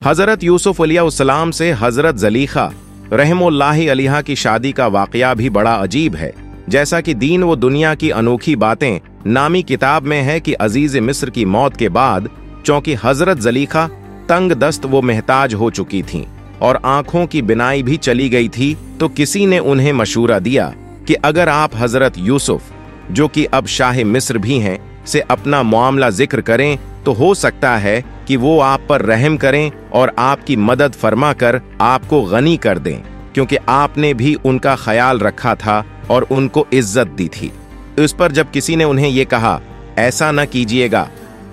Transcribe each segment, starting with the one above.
हज़रत यूसुफ अलैहिस्सलाम से हज़रत ज़लीखा रहमतुल्लाहि अलैहा की शादी का वाक़या भी बड़ा अजीब है। जैसा कि दीन व दुनिया की अनोखी बातें नामी किताब में है कि अजीज़ मिस्र की मौत के बाद चूंकि हज़रत ज़लीखा तंग दस्त व महताज हो चुकी थीं और आंखों की बिनाई भी चली गई थी, तो किसी ने उन्हें मशूरा दिया कि अगर आप हज़रत यूसुफ, जो कि अब शाह मिस्र भी हैं, से अपना मामला जिक्र करें तो हो सकता है कि वो आप पर रहम करें और आपकी मदद फरमा कर आपको गनी कर दें, क्योंकि आपने भी उनका ख्याल रखा था और उनको इज्जत दी थी। इस पर जब किसी ने उन्हें ये कहा, ऐसा न कीजिएगा,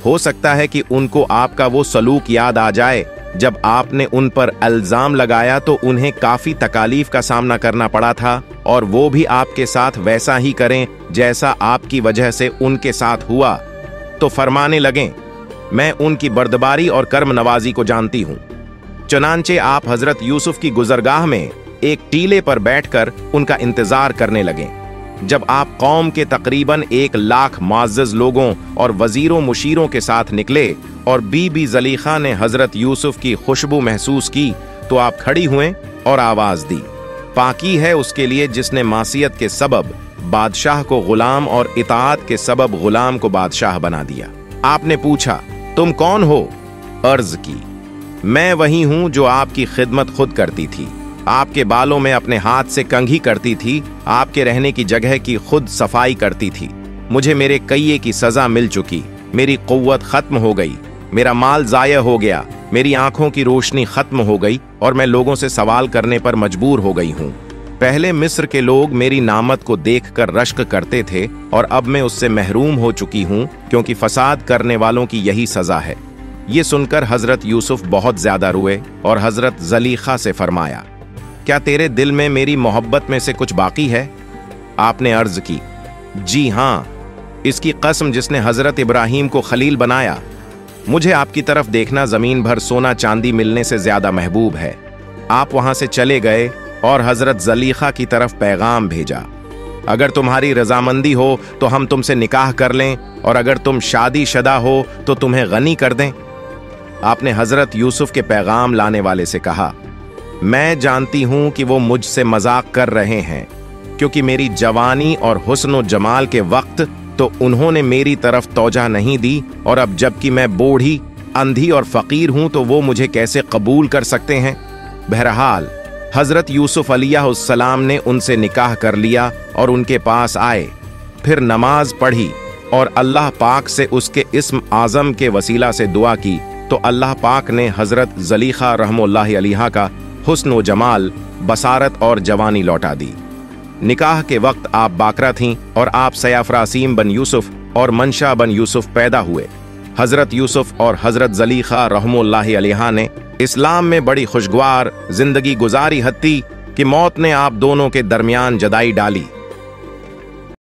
हो सकता है कि उनको आपका वो सलूक याद आ जाए जब आपने उन पर इल्जाम लगाया तो उन्हें काफी तकालीफ का सामना करना पड़ा था, और वो भी आपके साथ वैसा ही करें जैसा आपकी वजह से उनके साथ हुआ। तो फरमाने लगें, मैं उनकी बर्दबारी और कर्म नवाजी को जानती हूं। चुनांचे आप हजरत यूसुफ की गुजरगाह में एक टीले पर बैठकर उनका इंतजार करने लगे। जब आप कौम के तकरीबन 1 लाख मुअज़्ज़ज़ लोगों और वजीरों मुशीरों के साथ निकले और बीबी ज़लीखा ने हजरत यूसुफ की खुशबू महसूस की, तो आप खड़ी हुए और आवाज दी, पाकी है उसके लिए जिसने मासियत के सबब बादशाह को गुलाम और इताअत के सबब गुलाम को बादशाह बना दिया। आपने पूछा, तुम कौन हो? अर्ज की, मैं वही हूं जो आपकी खिदमत खुद करती थी, आपके बालों में अपने हाथ से कंघी करती थी, आपके रहने की जगह की खुद सफाई करती थी। मुझे मेरे कईये की सजा मिल चुकी, मेरी कुव्वत खत्म हो गई, मेरा माल जाया हो गया, मेरी आंखों की रोशनी खत्म हो गई और मैं लोगों से सवाल करने पर मजबूर हो गई हूं। पहले मिस्र के लोग मेरी नामत को देखकर रश्क करते थे और अब मैं उससे महरूम हो चुकी हूं, क्योंकि फसाद करने वालों की यही सजा है। ये सुनकर हजरत यूसुफ बहुत ज्यादा रोए और हजरत ज़लीखा से फरमाया, क्या तेरे दिल में मेरी मोहब्बत में से कुछ बाकी है? आपने अर्ज की, जी हां, इसकी कसम जिसने हजरत इब्राहीम को खलील बनाया, मुझे आपकी तरफ देखना जमीन भर सोना चांदी मिलने से ज्यादा महबूब है। आप वहां से चले गए और हजरत ज़लीखा की तरफ पैगाम भेजा, अगर तुम्हारी रजामंदी हो तो हम तुमसे निकाह कर लें, और अगर तुम शादीशुदा हो तो तुम्हें गनी कर दें। आपने हजरत यूसुफ के पैगाम लाने वाले से कहा, मैं जानती हूं कि वो मुझसे मजाक कर रहे हैं, क्योंकि मेरी जवानी और हुस्न जमाल के वक्त तो उन्होंने मेरी तरफ तौजा नहीं दी, और अब जबकि मैं बूढ़ी, अंधी और फकीर हूं तो वो मुझे कैसे कबूल कर सकते हैं। बहरहाल हजरत यूसुफ अलैहिस्सलाम ने उनसे निकाह कर लिया और उनके पास आए, फिर नमाज पढ़ी और अल्लाह पाक से उसके इस्म आज़म के वसीला से दुआ की, तो अल्लाह पाक ने हजरत ज़लीखा रहमतुल्लाहि अलैहा का हुस्न व जमाल, बसारत और जवानी लौटा दी। निकाह के वक्त आप बाकरा थीं और आप सयाफरासीम बन यूसुफ और मंशा बन यूसुफ पैदा हुए। हजरत यूसुफ और हजरत ज़लीखा रहमतुल्लाहि अलैहा ने इस्लाम में बड़ी खुशगवार जिंदगी गुजारी हत्ती कि मौत ने आप दोनों के दरमियान जदाई डाली।